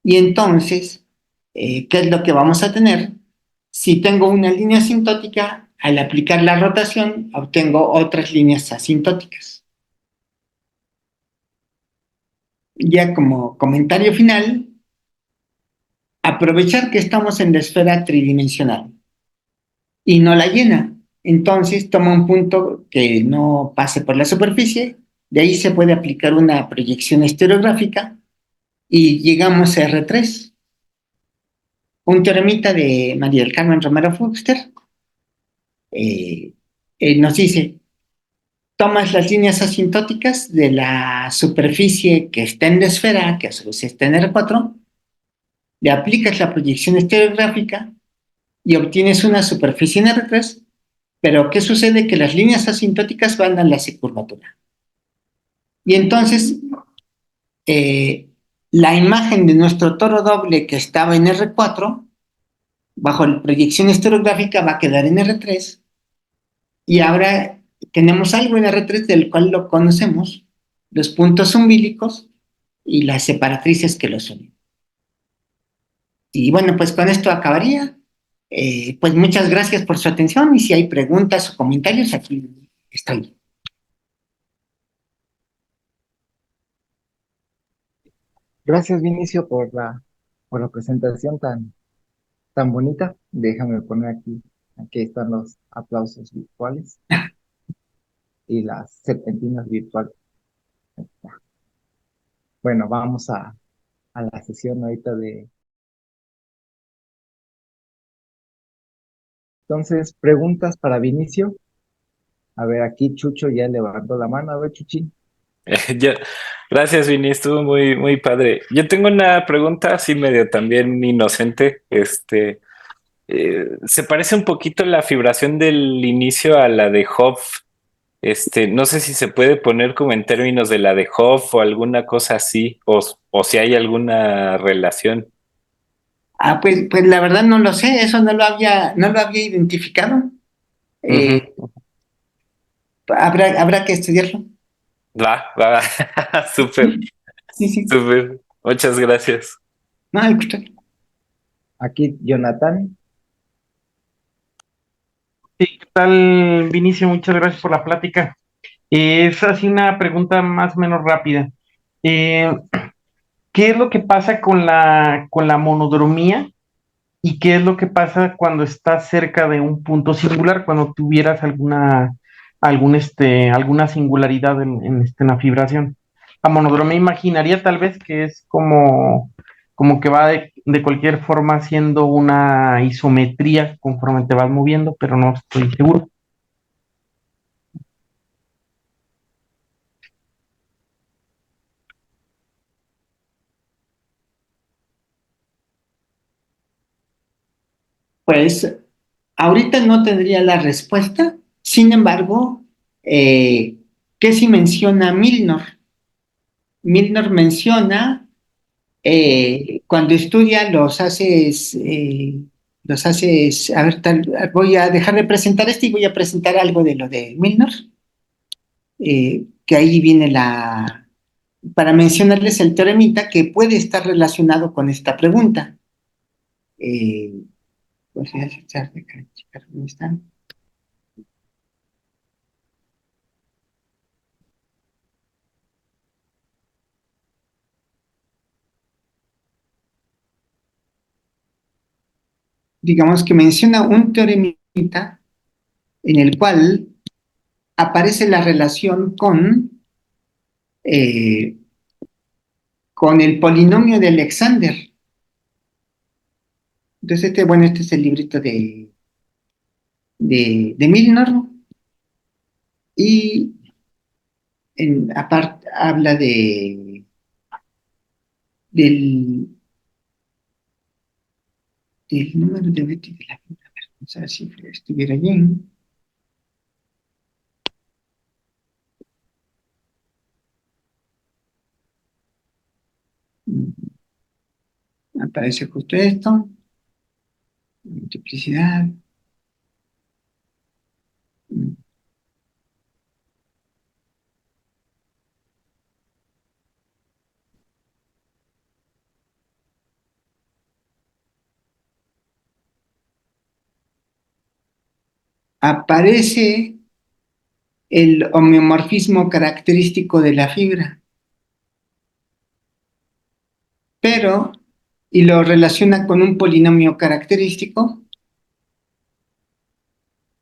Speaker 2: Y entonces, ¿qué es lo que vamos a tener? Si tengo una línea asintótica, al aplicar la rotación, obtengo otras líneas asintóticas. Ya como comentario final, aprovechar que estamos en la esfera tridimensional y no la llena. Entonces toma un punto que no pase por la superficie, de ahí se puede aplicar una proyección estereográfica y llegamos a R3. Un teoremita de María del Carmen Romero Fuchster nos dice, tomas las líneas asintóticas de la superficie que está en la esfera, que a su vez está en R4, le aplicas la proyección estereográfica y obtienes una superficie en R3, pero ¿qué sucede? Que las líneas asintóticas van a la curvatura. Y entonces, eh, la imagen de nuestro toro doble que estaba en R4, bajo la proyección estereográfica, va a quedar en R3, y ahora tenemos algo en R3 del cual lo conocemos, los puntos umbilicos y las separatrices que los unen. Y bueno, pues con esto acabaría. Pues muchas gracias por su atención y si hay preguntas o comentarios, aquí estoy.
Speaker 1: Gracias, Vinicio, por la presentación tan bonita. Déjame poner aquí están los aplausos virtuales y las serpentinas virtuales. Bueno, vamos a la sesión ahorita de... Entonces, preguntas para Vinicio. A ver, aquí Chucho ya levantó la mano. A ver, Chuchi.
Speaker 3: Yo- gracias, Vini, estuvo muy, muy padre. Yo tengo una pregunta así medio también inocente. Se parece un poquito la fibración del inicio a la de Hopf. No sé si se puede poner como en términos de la de Hopf o alguna cosa así, o si hay alguna relación.
Speaker 2: Pues la verdad no lo sé, eso no lo había identificado.
Speaker 3: Ujú.
Speaker 2: Eh, habrá que estudiarlo.
Speaker 3: Va, súper,
Speaker 2: Sí, sí.
Speaker 3: súper. Muchas gracias.
Speaker 2: No, al contrario.
Speaker 1: Aquí Jonathan.
Speaker 4: Sí, ¿qué tal, Vinicio? Muchas gracias por la plática. Es así una pregunta más o menos rápida. Eh, ¿Qué es lo que pasa con la monodromía y qué es lo que pasa cuando estás cerca de un punto singular, cuando tuvieras alguna singularidad en la fibración? La monodromía imaginaría tal vez que es como que va de cualquier forma haciendo una isometría conforme te vas moviendo, pero no estoy seguro.
Speaker 2: Pues ahorita no tendría la respuesta, sin embargo, ¿qué si menciona Milnor? Milnor menciona cuando estudia a ver, voy a dejar de presentar y voy a presentar algo de lo de Milnor, que ahí viene para mencionarles el teoremita que puede estar relacionado con esta pregunta. Pues, ¿dónde están? Digamos que menciona un teoremita en el cual aparece la relación con eh, con el polinomio de Alexander. Entonces, este es el librito de Milnor, y aparte habla del, del número de Betty de la figura. Vamos a ver si estuviera bien. Aparece justo esto, multiplicidad. Aparece el homeomorfismo característico de la fibra, pero, y lo relaciona con un polinomio característico,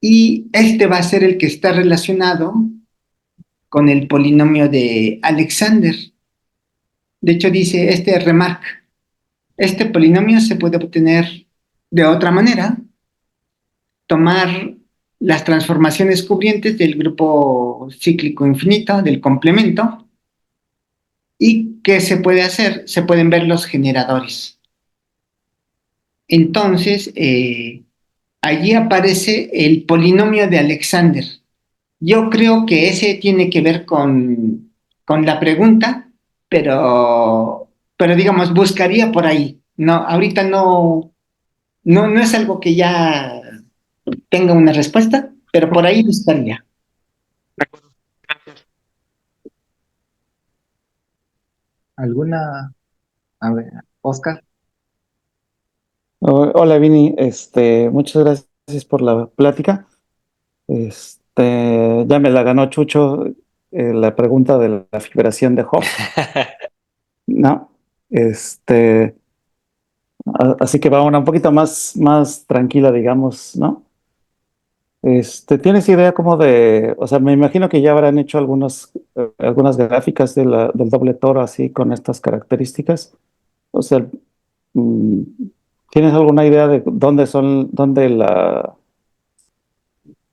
Speaker 2: y este va a ser el que está relacionado con el polinomio de Alexander. De hecho, dice este remark, este polinomio se puede obtener de otra manera, tomar las transformaciones cubrientes del grupo cíclico infinito, del complemento. ¿Y qué se puede hacer? Se pueden ver los generadores. Entonces, allí aparece el polinomio de Alexander. Yo creo que ese tiene que ver con la pregunta, pero digamos, buscaría por ahí. No, ahorita no es algo que ya tenga una respuesta, pero por ahí buscaría.
Speaker 4: De acuerdo, gracias.
Speaker 1: ¿Alguna? A ver, Oscar.
Speaker 5: Hola Vini, muchas gracias por la plática. Ya me la ganó Chucho, la pregunta de la fibración de Hopf, ¿no? Así que va una un poquito más tranquila, digamos, ¿no? ¿Tienes idea como o sea, me imagino que ya habrán hecho algunas gráficas del doble toro así con estas características. O sea, mm, ¿tienes alguna idea de dónde la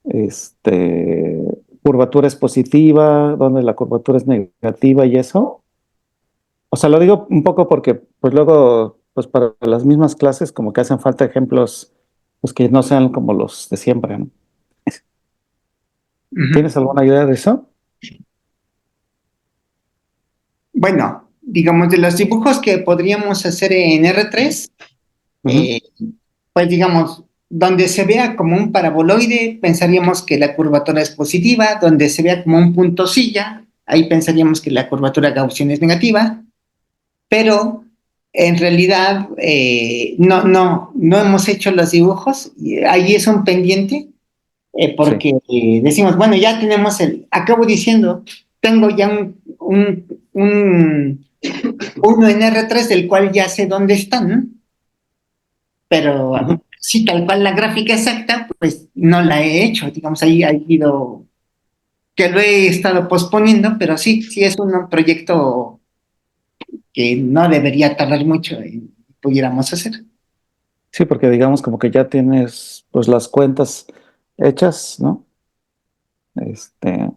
Speaker 5: este, curvatura es positiva, donde la curvatura es negativa y eso? O sea, lo digo un poco porque pues luego, pues para las mismas clases como que hacen falta ejemplos pues que no sean como los de siempre, ¿no?
Speaker 2: Ujú.
Speaker 5: ¿Tienes alguna idea de eso?
Speaker 2: Bueno, digamos, de los dibujos que podríamos hacer en R3,
Speaker 5: Ujú.
Speaker 2: eh, pues digamos, donde se vea como un paraboloide, pensaríamos que la curvatura es positiva; donde se vea como un punto silla, ahí pensaríamos que la curvatura gaussiana es negativa, pero en realidad no hemos hecho los dibujos, y ahí es un pendiente,
Speaker 5: Sí.
Speaker 2: porque decimos, bueno, ya tenemos acabo diciendo, tengo ya uno en R3 del cual ya sé dónde están, ¿no? Pero
Speaker 5: Ujú.
Speaker 2: sí, tal cual la gráfica exacta, pues no la he hecho, digamos, ahí ha ido, que lo he estado posponiendo, pero sí es un proyecto que no debería tardar mucho en pudiéramos hacer.
Speaker 5: Sí, porque digamos como que ya tienes pues las cuentas hechas, ¿no? Este,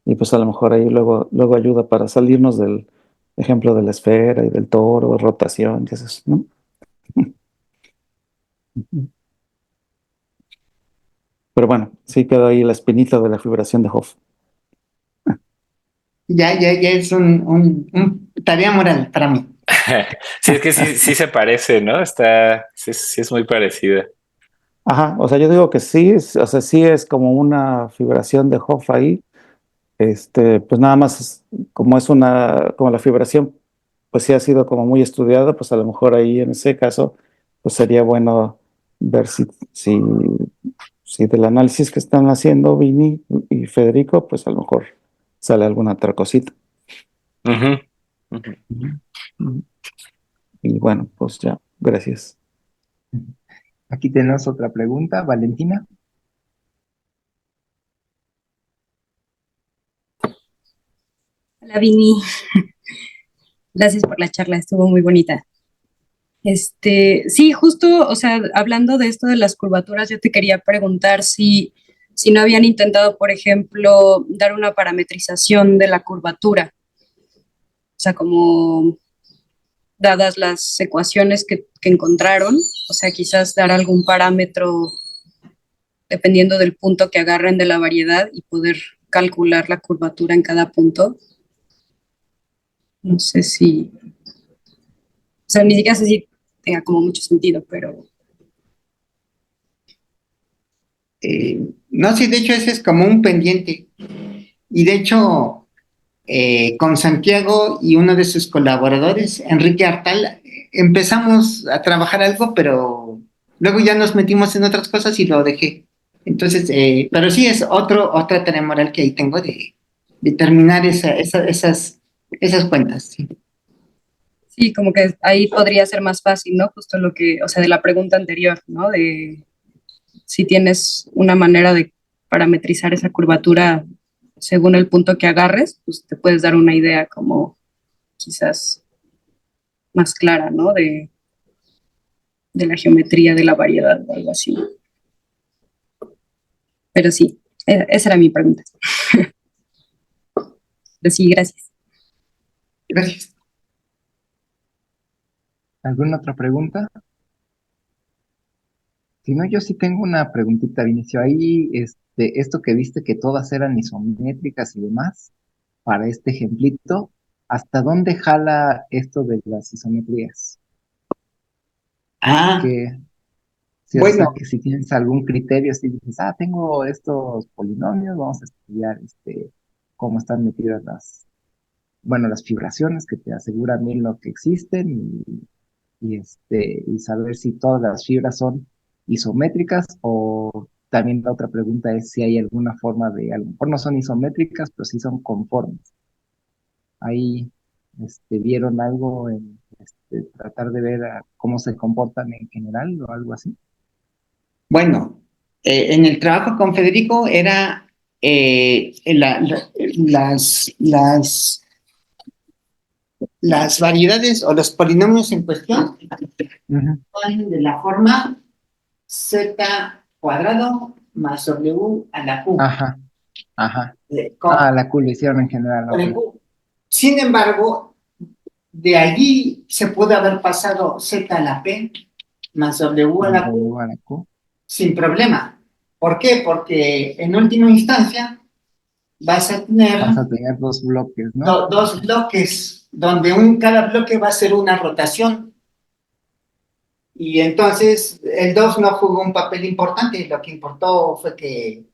Speaker 5: y pues a lo mejor ahí luego ayuda para salirnos del ejemplo de la esfera y del toro, rotación y eso, ¿no? Pero bueno, sí quedó ahí la espinita de la fibración de Hopf.
Speaker 2: Ya es un tarea moral para mí.
Speaker 3: Sí, es que sí se parece, ¿no? Sí es muy parecida.
Speaker 5: Ajá, o sea, yo digo que sí, o sea, sí es como una fibración de Hopf ahí. Pues nada más, como como la fibración, pues sí ha sido como muy estudiada, pues a lo mejor ahí en ese caso, pues sería bueno ver si del análisis que están haciendo Vini y Federico, pues a lo mejor sale alguna otra cosita.
Speaker 3: Ujú, ujú.
Speaker 5: Ujú. Ujú. Y bueno, pues ya, gracias.
Speaker 1: Aquí tenemos otra pregunta, Valentina.
Speaker 6: Hola, Vini. Gracias por la charla, estuvo muy bonita. Sí, justo, o sea, hablando de esto de las curvaturas, yo te quería preguntar si no habían intentado, por ejemplo, dar una parametrización de la curvatura, o sea, como dadas las ecuaciones que encontraron, o sea, quizás dar algún parámetro dependiendo del punto que agarren de la variedad y poder calcular la curvatura en cada punto. No sé si, o sea, ni siquiera sé si tenga como mucho sentido, pero
Speaker 2: No, sí, de hecho ese es como un pendiente. Y de hecho, con Santiago y uno de sus colaboradores, Enrique Artal, empezamos a trabajar algo, pero luego ya nos metimos en otras cosas y lo dejé. Entonces, pero sí es otra tarea moral que ahí tengo de terminar esas cuentas. Sí.
Speaker 6: sí, como que ahí podría ser más fácil, ¿no? Justo lo que, o sea, de la pregunta anterior, ¿no? De si tienes una manera de parametrizar esa curvatura según el punto que agarres, pues te puedes dar una idea como quizás más clara, ¿no? De la geometría de la variedad o algo así. Pero sí, esa era mi pregunta. Pero sí, gracias.
Speaker 2: Gracias.
Speaker 1: ¿Alguna otra pregunta? Si no, yo sí tengo una preguntita, Vinicio. Ahí, esto que viste que todas eran isométricas y demás, para este ejemplito, ¿hasta dónde jala esto de las isometrías?
Speaker 2: Ah,
Speaker 1: Que, si, o sea,
Speaker 2: bueno,
Speaker 1: que si tienes algún criterio, si dices, tengo estos polinomios, vamos a estudiar cómo están metidas bueno, las fibraciones que te aseguran bien lo que existen y saber si todas las fibras son isométricas o también la otra pregunta es si hay alguna forma a lo mejor no son isométricas, pero sí son conformes. Ahí vieron algo en tratar de ver cómo se comportan en general o algo así.
Speaker 2: bueno, en el trabajo con Federico era las variedades o los polinomios en cuestión
Speaker 1: Ujú.
Speaker 2: son de la forma z cuadrado más w a la q.
Speaker 1: Ajá, ajá.
Speaker 2: Con,
Speaker 1: La Q lo hicieron en general,
Speaker 2: con
Speaker 1: ok.
Speaker 2: el q. Sin embargo, de allí se puede haber pasado z a la p más w a
Speaker 1: Más
Speaker 2: la
Speaker 1: W
Speaker 2: q
Speaker 1: a la Q.
Speaker 2: sin problema. ¿Por qué? Porque en última instancia vas a tener
Speaker 1: Vas a tener dos bloques, ¿no?
Speaker 2: dos bloques, donde cada bloque va a ser una rotación. Y entonces el 2 no jugó un papel importante, lo que importó fue que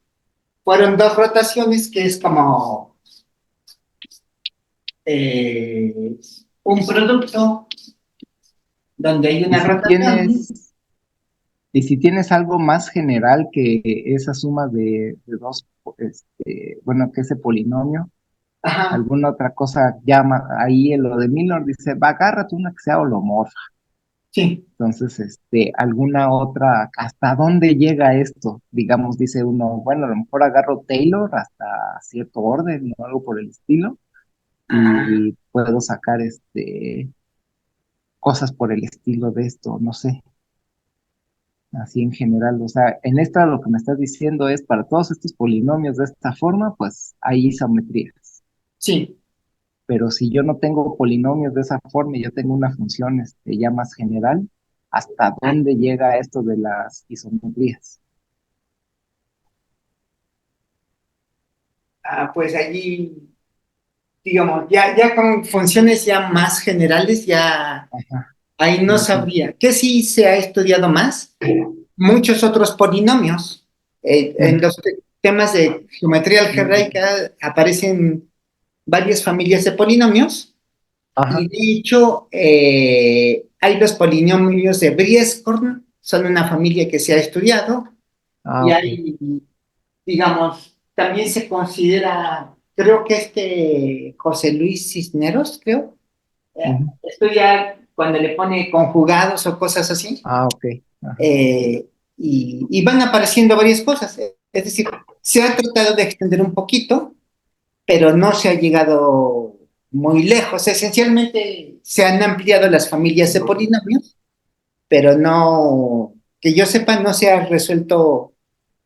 Speaker 2: fueron dos rotaciones, que es como un producto donde hay
Speaker 1: Y
Speaker 2: una
Speaker 1: si
Speaker 2: rotación.
Speaker 1: tienes, y si tienes algo más general que esa suma de dos, bueno, que ese polinomio,
Speaker 2: Ajá,
Speaker 1: alguna otra cosa llama, ahí en lo de Miller dice, va, agárrate una que sea holomorfa.
Speaker 2: sí.
Speaker 1: Entonces, alguna otra, ¿hasta dónde llega esto? Digamos, dice uno, bueno, a lo mejor agarro Taylor hasta cierto orden o algo por el estilo,
Speaker 2: Ajá.
Speaker 1: y puedo sacar cosas por el estilo de esto, no sé, así en general. O sea, en esta lo que me estás diciendo es, para todos estos polinomios de esta forma, pues hay isometrías.
Speaker 2: Sí.
Speaker 1: Pero si yo no tengo polinomios de esa forma y yo tengo una función ya más general, ¿hasta dónde llega esto de las isometrías?
Speaker 2: Pues allí, digamos, ya con funciones ya más generales, ya
Speaker 1: Ajá,
Speaker 2: ahí no
Speaker 1: ya sí.
Speaker 2: sabría. ¿Qué sí se ha estudiado más? Muchos otros polinomios. En
Speaker 1: Mm,
Speaker 2: los temas de geometría algebraica aparecen varias familias de polinomios y
Speaker 1: Ajá,
Speaker 2: de hecho hay los polinomios de Brieskorn, son una familia que se ha estudiado y
Speaker 1: ok.
Speaker 2: hay, digamos, también se considera, creo que José Luis Cisneros, creo,
Speaker 1: Ujú.
Speaker 2: estudia cuando le pone conjugados o cosas así.
Speaker 1: Ok. Ajá.
Speaker 2: Y van apareciendo varias cosas. Es decir, se ha tratado de extender un poquito, pero no se ha llegado muy lejos. Esencialmente se han ampliado las familias de polinomios, pero no, que yo sepa, no se ha resuelto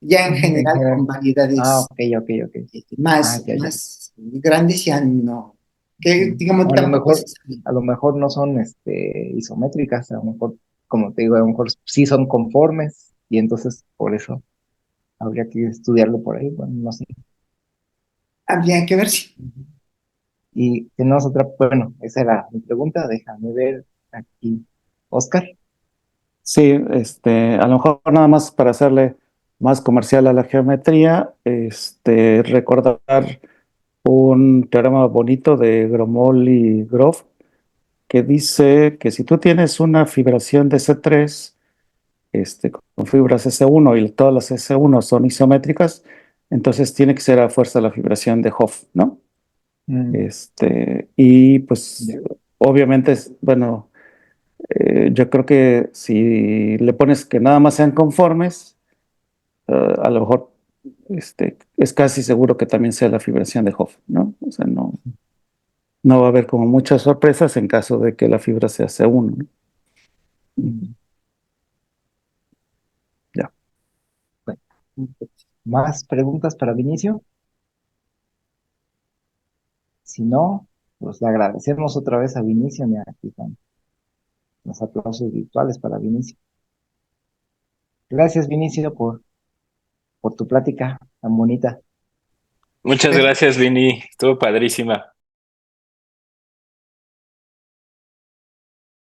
Speaker 2: ya en
Speaker 1: Ujú, en
Speaker 2: general con
Speaker 1: general. Ah,
Speaker 2: variedades
Speaker 1: ok, ok, ok. Ah,
Speaker 2: más,
Speaker 1: ya, ya.
Speaker 2: más grandes, ya no, que
Speaker 1: Mm.
Speaker 2: digamos
Speaker 1: O
Speaker 2: tampoco se sabe.
Speaker 1: a lo mejor no son isométricas, a lo mejor, como te digo, a lo mejor sí son conformes, y entonces por eso habría que estudiarlo por ahí, bueno, no sé.
Speaker 2: Habría que ver si.
Speaker 1: Ujú. Y tenemos otra, bueno, esa era mi pregunta, déjame ver aquí. Oscar.
Speaker 5: Sí, a lo mejor nada más para hacerle más comercial a la geometría, recordar un teorema bonito de Gromol y Grof que dice que si tú tienes una fibración de C3, con fibras S1 y todas las S1 son isométricas, entonces tiene que ser a fuerza la fibración de Hopf, ¿no?
Speaker 1: Mm,
Speaker 5: Y pues
Speaker 1: ya.
Speaker 5: obviamente, bueno, yo creo que si le pones que nada más sean conformes, a lo mejor es casi seguro que también sea la fibración de Hopf, ¿no? O sea, no va a haber como muchas sorpresas en caso de que la fibra sea C1, ¿no?
Speaker 1: Mm,
Speaker 5: Ya.
Speaker 1: bueno. ¿Más preguntas para Vinicio? Si no, pues le agradecemos otra vez a Vinicio, y aquí están los aplausos virtuales para Vinicio. Gracias, Vinicio, por tu plática tan bonita.
Speaker 3: Muchas gracias, Vini. Estuvo padrísima.